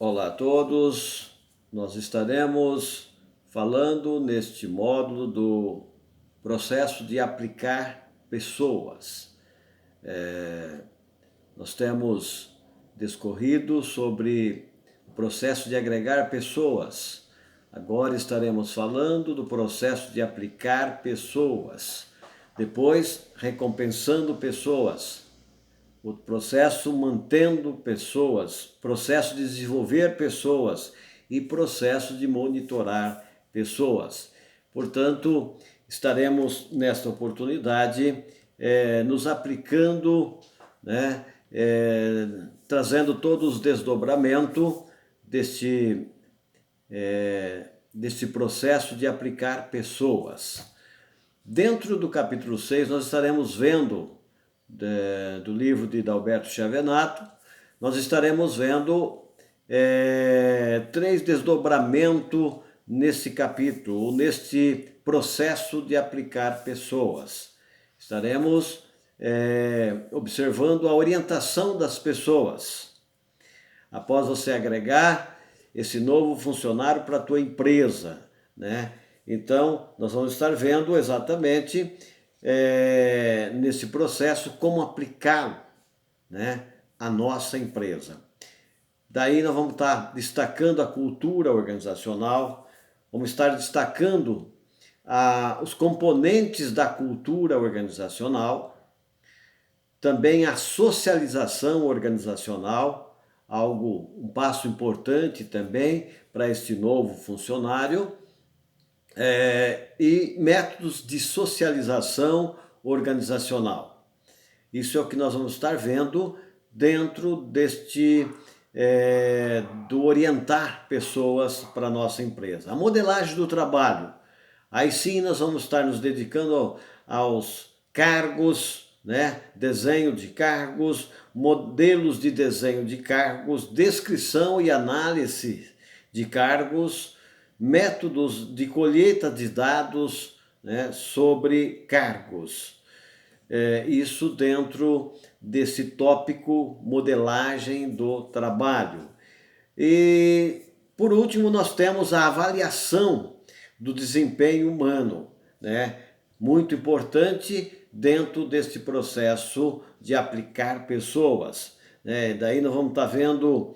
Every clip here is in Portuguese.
Olá a todos, nós estaremos falando neste módulo do processo de aplicar pessoas. Nós temos discorrido sobre o processo de agregar pessoas. Agora estaremos falando do processo de aplicar pessoas. Depois, recompensando pessoas. O processo mantendo pessoas, processo de desenvolver pessoas e processo de monitorar pessoas. Portanto, estaremos nesta oportunidade nos aplicando, né, trazendo todos os desdobramentos deste processo de aplicar pessoas. Dentro do capítulo 6, nós estaremos vendo do livro de Dalberto Chiavenato, nós estaremos vendo 3 desdobramentos nesse capítulo, ou neste processo de aplicar pessoas. Estaremos observando a orientação das pessoas. Após você agregar esse novo funcionário para a tua empresa, né? Então, nós vamos estar vendo exatamente nesse processo como aplicá-lo, né, à nossa empresa. Daí nós vamos estar destacando a cultura organizacional, vamos estar destacando os componentes da cultura organizacional, também a socialização organizacional, um passo importante também para este novo funcionário, e métodos de socialização organizacional. Isso é o que nós vamos estar vendo dentro do orientar pessoas para a nossa empresa. A modelagem do trabalho. Aí sim nós vamos estar nos dedicando aos cargos, né? Desenho de cargos, modelos de desenho de cargos, descrição e análise de cargos, métodos de colheita de dados, né, sobre cargos. Isso dentro desse tópico modelagem do trabalho. E, por último, nós temos a avaliação do desempenho humano, né? Muito importante dentro deste processo de aplicar pessoas. Daí nós vamos estar vendo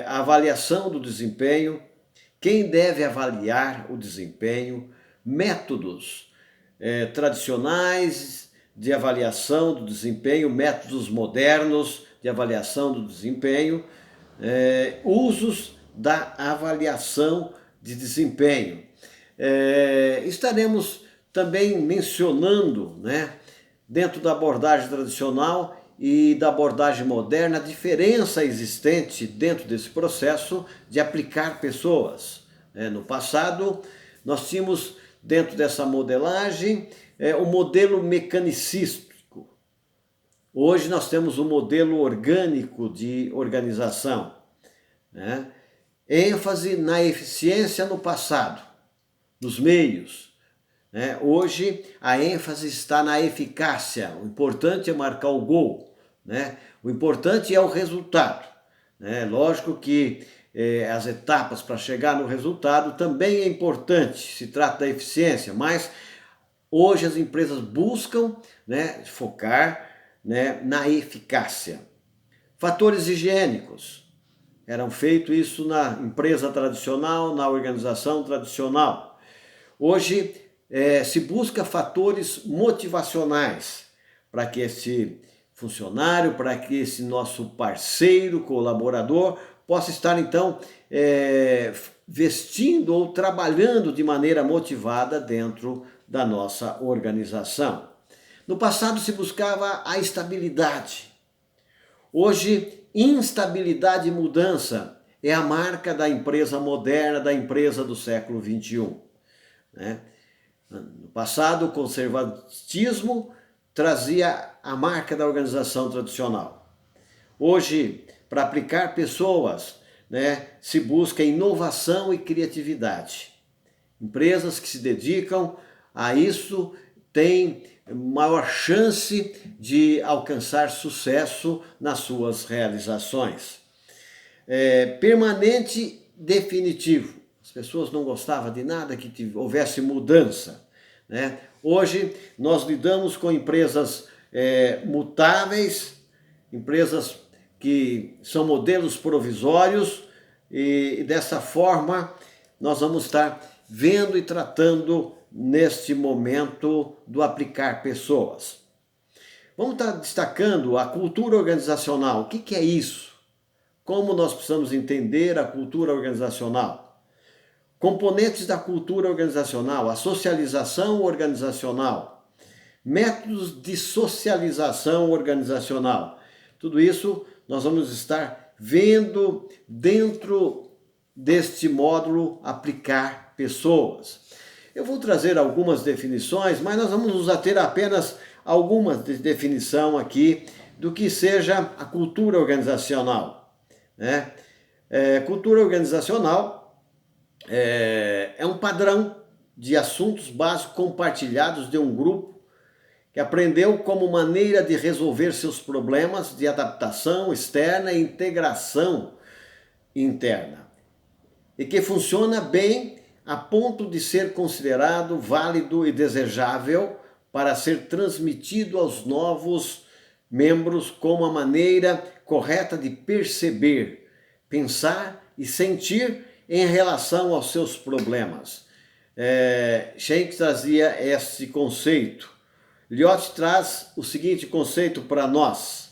a avaliação do desempenho, quem deve avaliar o desempenho, métodos tradicionais de avaliação do desempenho, métodos modernos de avaliação do desempenho, usos da avaliação de desempenho. Estaremos também mencionando, né, dentro da abordagem tradicional e da abordagem moderna, a diferença existente dentro desse processo de aplicar pessoas. No passado, nós tínhamos dentro dessa modelagem o modelo mecanicístico. Hoje nós temos o modelo orgânico de organização, né? ênfase na eficiência no passado, nos meios. Hoje a ênfase está na eficácia, o importante é marcar o gol, né? O importante é o resultado. Lógico que as etapas para chegar no resultado também é importante, se trata da eficiência, mas hoje as empresas buscam, né, focar, né, na eficácia. Fatores higiênicos, eram feito isso na empresa tradicional, na organização tradicional. Hoje se busca fatores motivacionais para que esse funcionário, para que esse nosso parceiro, colaborador, possa estar então vestindo ou trabalhando de maneira motivada dentro da nossa organização. No passado se buscava a estabilidade. Hoje, instabilidade e mudança é a marca da empresa moderna, da empresa do século XXI. No passado, o conservatismo trazia a marca da organização tradicional. Hoje, para aplicar pessoas, né, se busca inovação e criatividade. Empresas que se dedicam a isso têm maior chance de alcançar sucesso nas suas realizações. permanente, definitivo. As pessoas não gostavam de nada que houvesse mudança, né? Hoje nós lidamos com empresas mutáveis, empresas que são modelos provisórios, e dessa forma nós vamos estar vendo e tratando neste momento do aplicar pessoas. Vamos estar destacando a cultura organizacional. O que é isso? Como nós precisamos entender a cultura organizacional? Componentes da cultura organizacional, a socialização organizacional, métodos de socialização organizacional. Tudo isso nós vamos estar vendo dentro deste módulo aplicar pessoas. Eu vou trazer algumas definições, mas nós vamos nos ater apenas a algumas definição aqui do que seja a cultura organizacional, né? Cultura organizacional é um padrão de assuntos básicos compartilhados de um grupo que aprendeu como maneira de resolver seus problemas de adaptação externa e integração interna, e que funciona bem a ponto de ser considerado válido e desejável para ser transmitido aos novos membros como a maneira correta de perceber, pensar e sentir em relação aos seus problemas. Schenck trazia esse conceito. Lyotte traz o seguinte conceito para nós.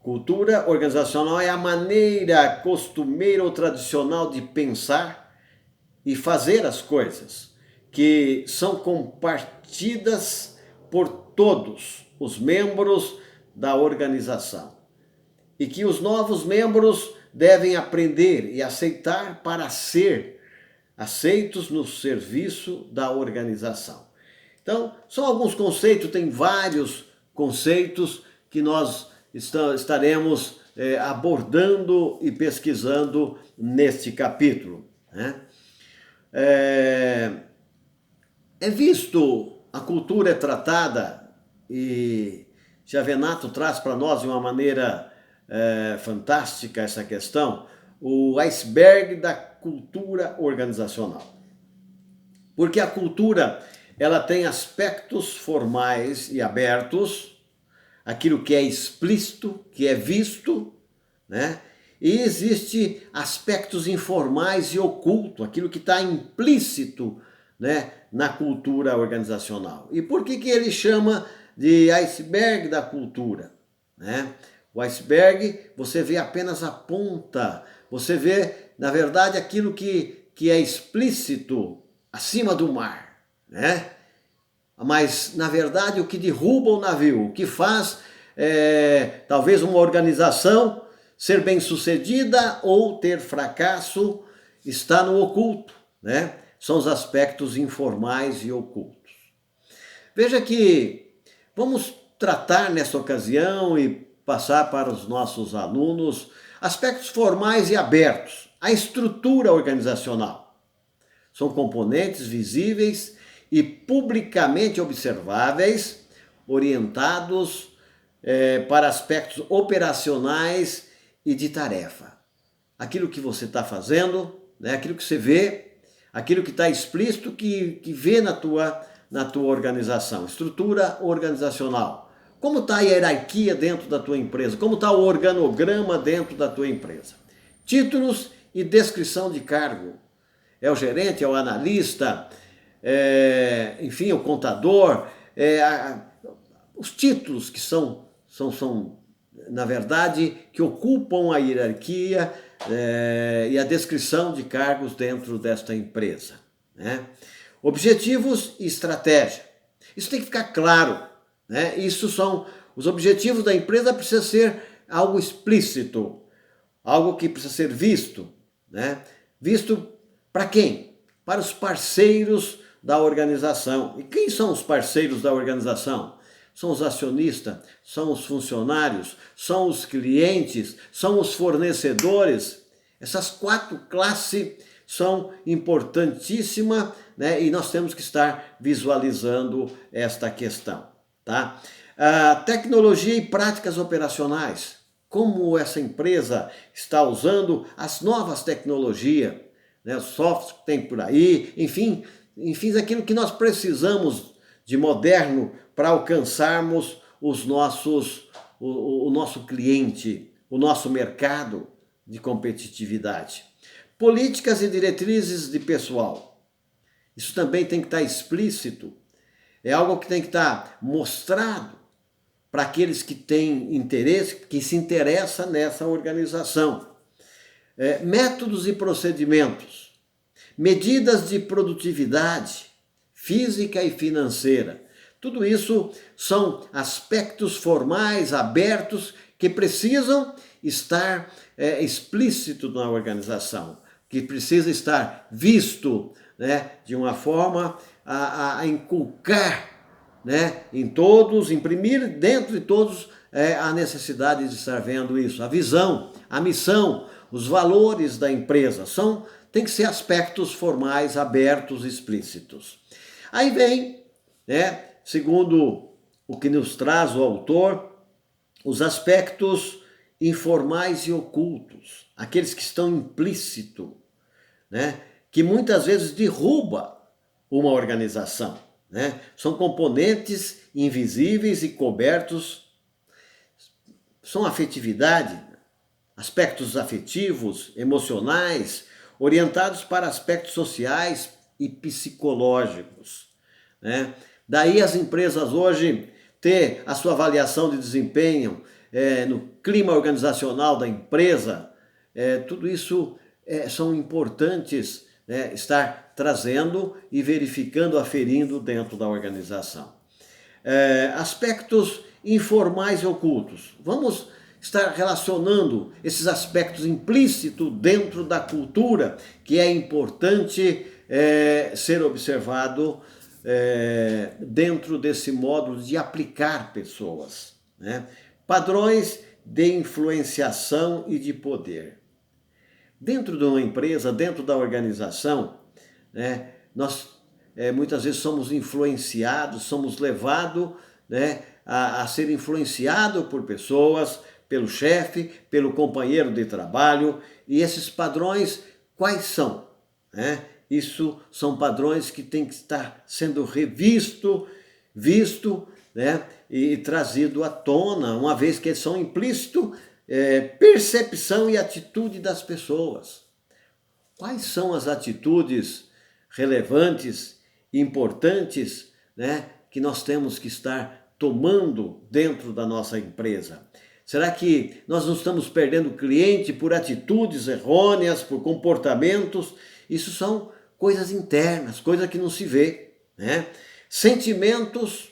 Cultura organizacional é a maneira costumeira ou tradicional de pensar e fazer as coisas, que são compartidas por todos os membros da organização e que os novos membros devem aprender e aceitar para ser aceitos no serviço da organização. Então, são alguns conceitos, tem vários conceitos que nós estaremos abordando e pesquisando neste capítulo, né? A cultura é tratada, e Chiavenato traz para nós de uma maneira fantástica essa questão, o iceberg da cultura organizacional. Porque a cultura, ela tem aspectos formais e abertos, aquilo que é explícito, que é visto, né? E existe aspectos informais e ocultos, aquilo que está implícito, né, na cultura organizacional. E por que ele chama de iceberg da cultura, né? O iceberg, você vê apenas a ponta, você vê, na verdade, aquilo que é explícito acima do mar, né? Mas, na verdade, o que derruba o navio, o que faz talvez uma organização ser bem-sucedida ou ter fracasso, está no oculto, né? São os aspectos informais e ocultos. Veja que vamos tratar nessa ocasião e passar para os nossos alunos aspectos formais e abertos. A estrutura organizacional. São componentes visíveis e publicamente observáveis, orientados para aspectos operacionais e de tarefa. Aquilo que você está fazendo, né, aquilo que você vê, aquilo que está explícito, que vê na tua organização. Estrutura organizacional. Como está a hierarquia dentro da tua empresa? Como está o organograma dentro da tua empresa? Títulos e descrição de cargo. É o gerente, é o analista, enfim, o contador. Os títulos que são, na verdade, que ocupam a hierarquia e a descrição de cargos dentro desta empresa, né? Objetivos e estratégia. Isso tem que ficar claro, né? Isso são os objetivos da empresa, precisa ser algo explícito, algo que precisa ser visto, né? Visto para quem? Para os parceiros da organização. E quem são os parceiros da organização? São os acionistas, são os funcionários, são os clientes, são os fornecedores. Essas 4 classes são importantíssimas, né? E nós temos que estar visualizando esta questão, tá? Tecnologia e práticas operacionais. como essa empresa está usando as novas tecnologias, né, os softwares que tem por aí, enfim, aquilo que nós precisamos de moderno para alcançarmos o nosso cliente, o nosso mercado de competitividade. Políticas e diretrizes de pessoal. Isso também tem que estar explícito. É algo que tem que estar mostrado para aqueles que têm interesse, que se interessam nessa organização. Métodos e procedimentos. Medidas de produtividade física e financeira. Tudo isso são aspectos formais, abertos, que precisam estar explícito na organização, que precisa estar visto, né, de uma forma a inculcar, né, em todos, imprimir dentro de todos a necessidade de estar vendo isso, a visão, a missão, os valores da empresa, tem que ser aspectos formais, abertos, explícitos. Aí vem, né, segundo o que nos traz o autor, os aspectos informais e ocultos, aqueles que estão implícitos, né, que muitas vezes derruba uma organização, né? São componentes invisíveis e cobertos, são afetividade, aspectos afetivos, emocionais, orientados para aspectos sociais e psicológicos, né? Daí as empresas hoje ter a sua avaliação de desempenho no clima organizacional da empresa, tudo isso são importantes, né, estar trazendo e verificando, aferindo dentro da organização. Aspectos informais e ocultos. Vamos estar relacionando esses aspectos implícitos dentro da cultura, que é importante ser observado dentro desse modo de aplicar pessoas, né? Padrões de influenciação e de poder. Dentro de uma empresa, dentro da organização, né, nós muitas vezes somos influenciados, somos levados, né, a ser influenciado por pessoas, pelo chefe, pelo companheiro de trabalho. E esses padrões, quais são? Isso são padrões que têm que estar sendo visto, né, e trazido à tona, uma vez que eles são implícitos, percepção e atitude das pessoas. Quais são as atitudes relevantes, importantes, né, que nós temos que estar tomando dentro da nossa empresa? Será que nós não estamos perdendo cliente por atitudes errôneas, por comportamentos? Isso são coisas internas, coisas que não se vê, né? Sentimentos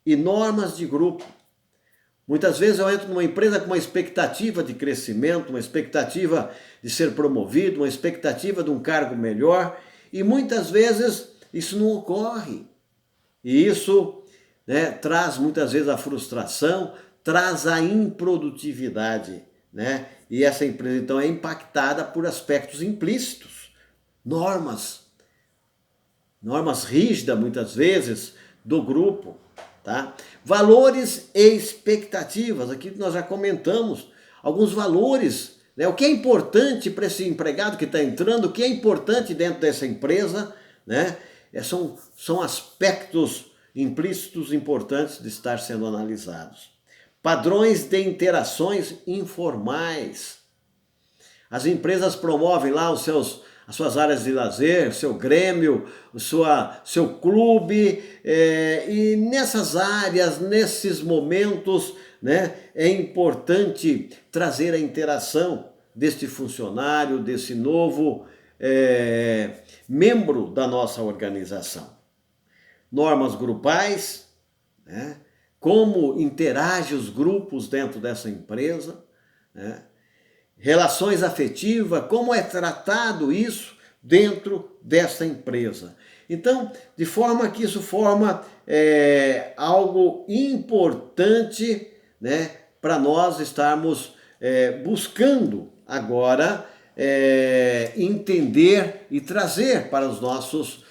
e normas de grupo. Muitas vezes eu entro numa empresa com uma expectativa de crescimento, uma expectativa de ser promovido, uma expectativa de um cargo melhor, e muitas vezes isso não ocorre. E isso, né, traz muitas vezes a frustração, traz a improdutividade, né? E essa empresa então é impactada por aspectos implícitos, normas rígidas muitas vezes do grupo, tá? Valores e expectativas, aqui nós já comentamos alguns valores, né? O que é importante para esse empregado que está entrando, o que é importante dentro dessa empresa, né? São aspectos implícitos importantes de estar sendo analisados. Padrões de interações informais. As empresas promovem lá as suas áreas de lazer, seu grêmio, seu clube, e nessas áreas, nesses momentos, né, é importante trazer a interação deste funcionário, desse novo membro da nossa organização. Normas grupais, né? Como interagem os grupos dentro dessa empresa, né? Relações afetivas, como é tratado isso dentro dessa empresa. Então, de forma que isso forma algo importante, né, para nós estarmos buscando agora entender e trazer para os nossos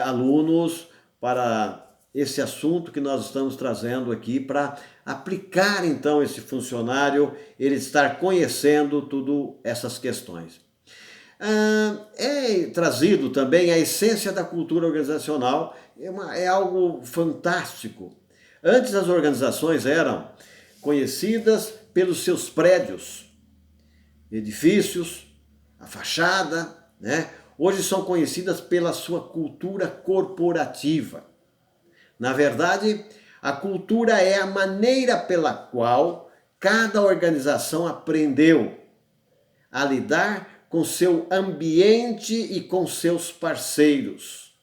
alunos, para esse assunto que nós estamos trazendo aqui, para aplicar então esse funcionário, ele estar conhecendo tudo essas questões. É trazido também a essência da cultura organizacional, é algo fantástico. Antes as organizações eram conhecidas pelos seus prédios, edifícios, a fachada, né? Hoje são conhecidas pela sua cultura corporativa. Na verdade, a cultura é a maneira pela qual cada organização aprendeu a lidar com seu ambiente e com seus parceiros.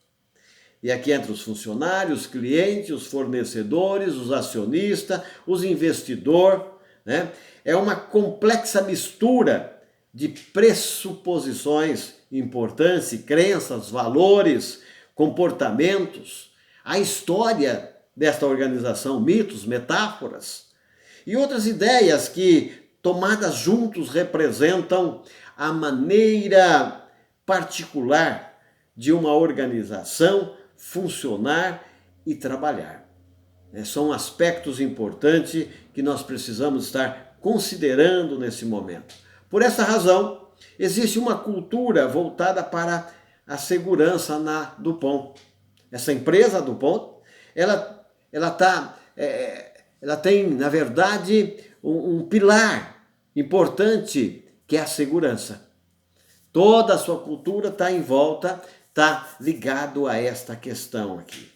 E aqui entra os funcionários, os clientes, os fornecedores, os acionistas, os investidores, né? É uma complexa mistura de pressuposições importantes, crenças, valores, comportamentos, a história desta organização, mitos, metáforas e outras ideias que, tomadas juntos, representam a maneira particular de uma organização funcionar e trabalhar. São aspectos importantes que nós precisamos estar considerando nesse momento. Por essa razão, existe uma cultura voltada para a segurança na Dupont. Essa empresa Dupont, ela tem, na verdade, um pilar importante que é a segurança. Toda a sua cultura está em volta, está ligado a esta questão aqui.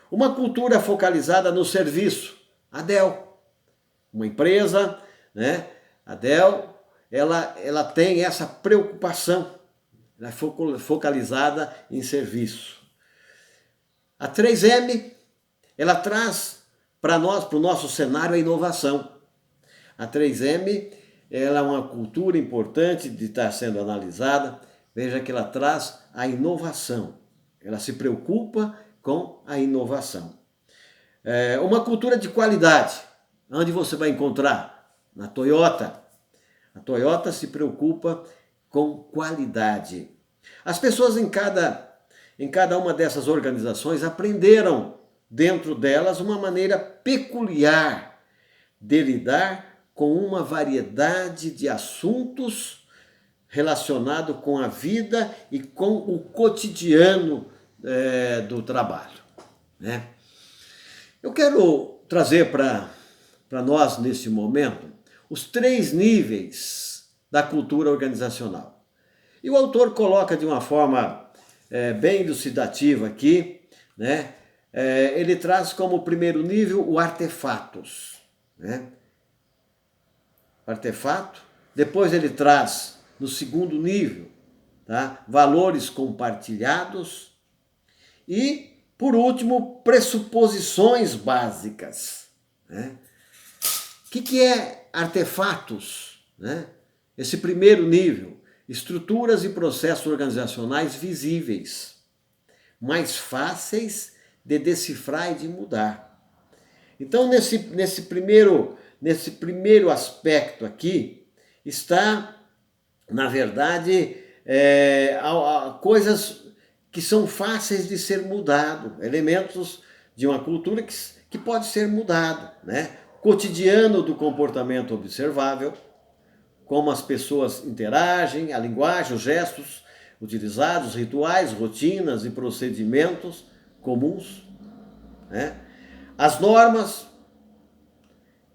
Uma cultura focalizada no serviço. A Dell, uma empresa, né? A Dell, ela tem essa preocupação, ela é focalizada em serviço. A 3M, ela traz para nós, para o nosso cenário, a inovação. A 3M, ela é uma cultura importante de estar sendo analisada. Veja que ela traz a inovação. Ela se preocupa com a inovação. Uma cultura de qualidade. Onde você vai encontrar? Na Toyota. A Toyota se preocupa com qualidade. As pessoas em cada uma dessas organizações aprenderam dentro delas uma maneira peculiar de lidar com uma variedade de assuntos relacionados com a vida e com o cotidiano do trabalho, né? Eu quero trazer para nós, nesse momento, os 3 níveis da cultura organizacional. E o autor coloca de uma forma bem elucidativa aqui, né? Ele traz como primeiro nível o artefatos, né? Artefato. Depois ele traz no segundo nível, tá? Valores compartilhados. E, por último, pressuposições básicas, né? O que é artefatos, né? Esse primeiro nível, estruturas e processos organizacionais visíveis, mais fáceis de decifrar e de mudar. Então, nesse primeiro aspecto aqui, está, na verdade, coisas que são fáceis de ser mudado, elementos de uma cultura que pode ser mudado, né? Cotidiano do comportamento observável, como as pessoas interagem, a linguagem, os gestos utilizados, rituais, rotinas e procedimentos comuns, né? As normas,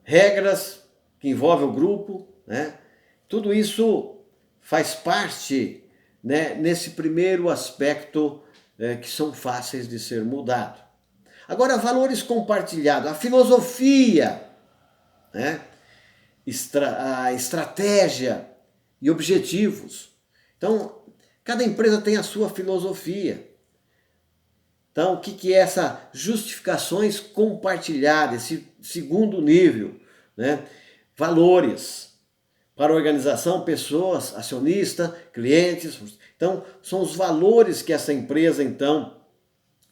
regras que envolvem o grupo, né? Tudo isso faz parte, né, nesse primeiro aspecto que são fáceis de ser mudado. Agora, valores compartilhados, a filosofia, né? A estratégia e objetivos. Então, cada empresa tem a sua filosofia. Então, o que é essa justificações compartilhadas, esse segundo nível, né? Valores para a organização, pessoas, acionistas, clientes. Então, são os valores que essa empresa, então,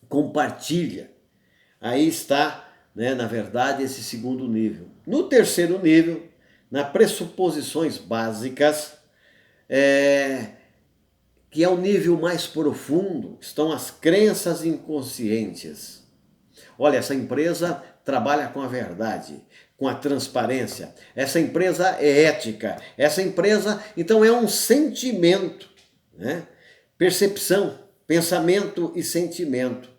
compartilha. Aí está, né, na verdade, esse segundo nível. No terceiro nível, nas pressuposições básicas, que é o nível mais profundo, estão as crenças inconscientes. Olha, essa empresa trabalha com a verdade, com a transparência. Essa empresa é ética. Essa empresa, então, é um sentimento, né? Percepção, pensamento e sentimento.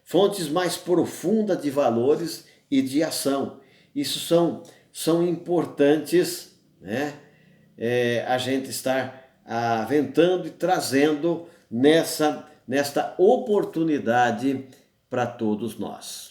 Fontes mais profundas de valores e de ação. Isso são importantes, né? A gente estar aventando e trazendo nesta oportunidade para todos nós.